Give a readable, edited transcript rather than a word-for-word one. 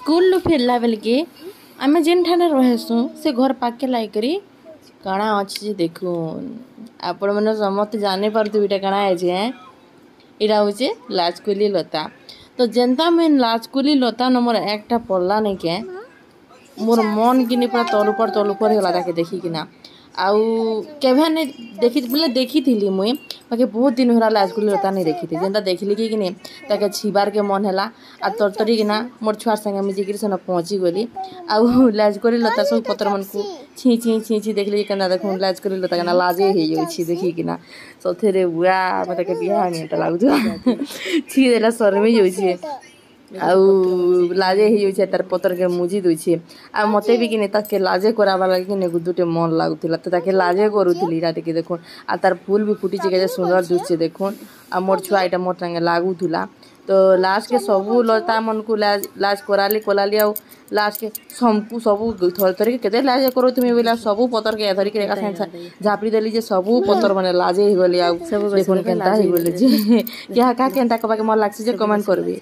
School फेरला bell के आम जेन ठाने रहेसु से घर पाके लाइकरी काଣା अच्छे देखुन आपण मैंने समस्त जानी पार्थ्व इटा काଣା है इटा हूँ लाचकुली लता। तो जेनता मैं लाचकुली लता नंबर एकटा पड़ला नहीं के मोर मन कि पूरा तल ऊपर होगा देखिकिना आउ केभे नहीं देखी बोले देखी थी मुई बाकी बहुत दिन होला लाचकुली लता नहीं देखी थी जेनता देखली कि नहीं ताके छिबार के मन है आ तरतरी किना मोर छुआर संगे मुझे सेन पहुँची गली आउ लाचकुली लता सब पतर मन को छी छी छी छी देखली केना देखो लाचकुली लता केना लाजे हे जाउछि देखिकिना सथेरे बुआ मते के बियाह में लागु छी देला शरमी जाउछि आउ लाजे हो जाए तार पतर के मुझी दूचे आ मते भी कि ताके लाजे करावा लगे कि गुदुटे मन लागुला तो ताके लाजे करूली टिके देखुन आ तार फूल भी फुटी के सुंदर दुचे देखुन आ मोर छुआ यहाँ मोर संगे लागुला। तो लास्ट के सबू लता मन को लाज कराली कलाली आ लास्ट के सबू सबू थर के लाजे करो तुम्हें बोला सबू पतर के धरिक झापड़ी देली जे सबू पतर मैंने लाजे हो गली आ देखुन केनता हो गले जे क्या का केनता कबा के मन लागছে जे कमेंट करबे।